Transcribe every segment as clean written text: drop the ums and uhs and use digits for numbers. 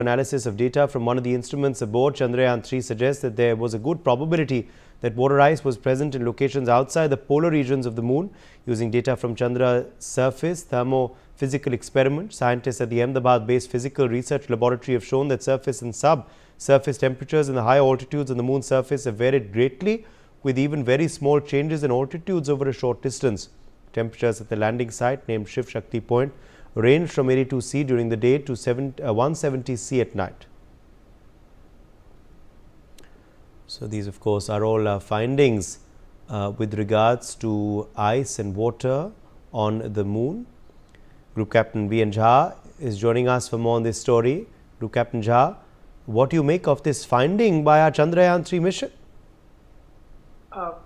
Analysis of data from one of the instruments aboard Chandrayaan-3 suggests that there was a good probability that water ice was present in locations outside the polar regions of the moon. Using data from Chandra's Surface Thermophysical Experiment, scientists at the Ahmedabad-based Physical Research Laboratory have shown that surface and subsurface temperatures in the high altitudes on the moon's surface have varied greatly, with even very small changes in altitudes over a short distance. Temperatures at the landing site, named Shiv Shakti Point, range from 82 C during the day to 170 C at night. So these, of course, are all findings with regards to ice and water on the moon. Group Captain V.N. Jha is joining us for more on this story. Group Captain Jha, what do you make of this finding by our Chandrayaan-3 mission?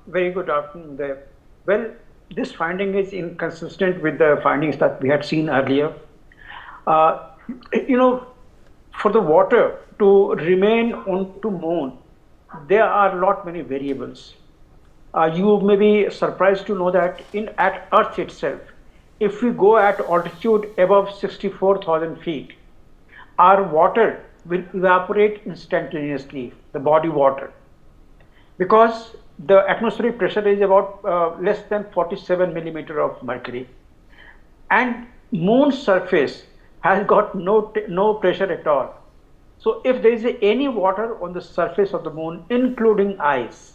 Very good afternoon there. Well, this finding is inconsistent with the findings that we had seen earlier. For the water to remain on the moon, there are many variables. You may be surprised to know that at Earth itself, if we go at altitude above 64,000 feet, our water will evaporate instantaneously, the body water, because the atmospheric pressure is about less than 47 millimeter of mercury, and moon's surface has got no pressure at all. So if there is any water on the surface of the moon, including ice,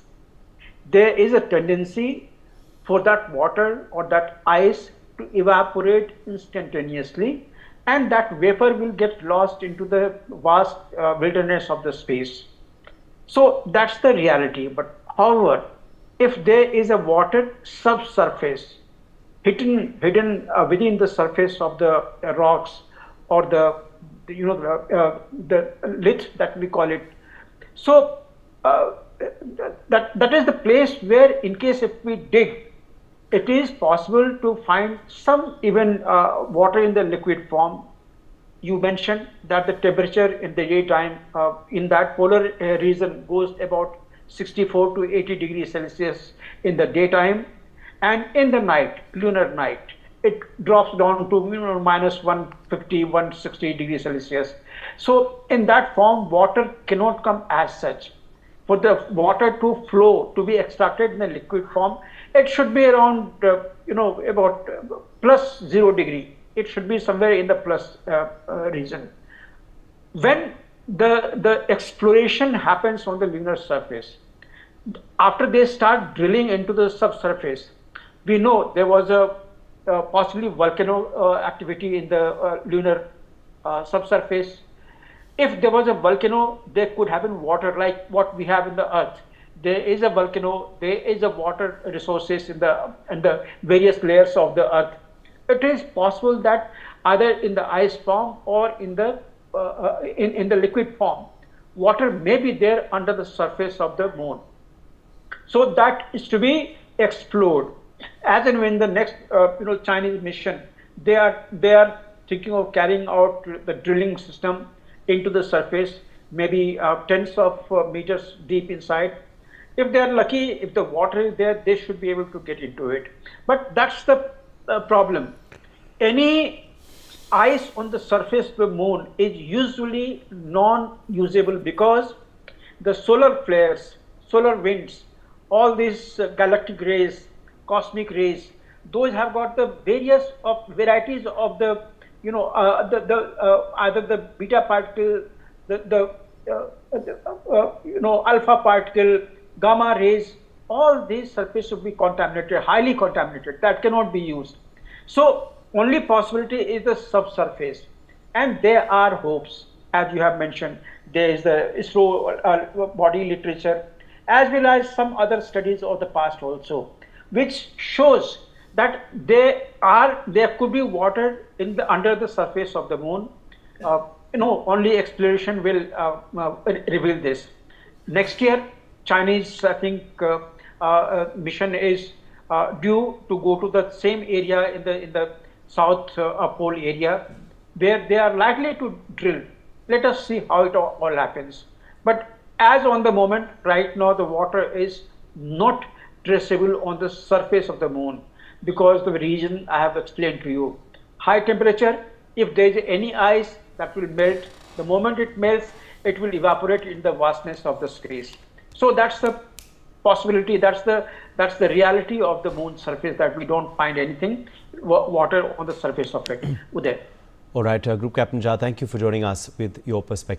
there is a tendency for that water or that ice to evaporate instantaneously, and that vapor will get lost into the vast wilderness of the space. So that's the reality. But however, if there is a water subsurface hidden within the surface of the rocks, or the lith that we call it, so that is the place where, in case if we dig, it is possible to find some even water in the liquid form. You mentioned that the temperature in the daytime in that polar region goes about 64 to 80 degrees Celsius in the daytime, and in the night, lunar night, it drops down to minus 150, 160 degrees Celsius. So in that form, water cannot come as such. For the water to flow, to be extracted in the liquid form, it should be around about plus 0 degree. It should be somewhere in the plus region. When the exploration happens on the lunar surface, after they start drilling into the subsurface, we know there was a possibly volcano activity in the lunar subsurface. If there was a volcano, there could have been water like what we have in the Earth. There is a volcano, there is a water resources in the various layers of the Earth. It is possible that either in the ice form or in the liquid form, water may be there under the surface of the moon. So that is to be explored. As and when the next Chinese mission, they are thinking of carrying out the drilling system into the surface, maybe tens of meters deep inside. If they are lucky, if the water is there, they should be able to get into it. But that's the problem. Any ice on the surface of the moon is usually non-usable, because the solar flares, solar winds, all these galactic rays, cosmic rays, those have got the various varieties of the either the beta particle, the alpha particle, gamma rays. All these surfaces should be contaminated, highly contaminated. That cannot be used. So only possibility is the subsurface, and there are hopes, as you have mentioned. There is the ISRO body literature, as well as some other studies of the past also, which shows that there could be water under the surface of the moon. Only exploration will reveal this. Next year, Chinese, I think, mission is due to go to the same area in the South Pole area, where they are likely to drill. Let us see how it all happens. But as on the moment, right now, the water is not traceable on the surface of the moon, because the reason I have explained to you. High temperature, if there is any ice, that will melt, The moment it melts, it will evaporate in the vastness of the space. So that's the possibility, that's the reality of the moon's surface, that we don't find anything, water on the surface of it. Uday. All right, Group Captain Jha, thank you for joining us with your perspective.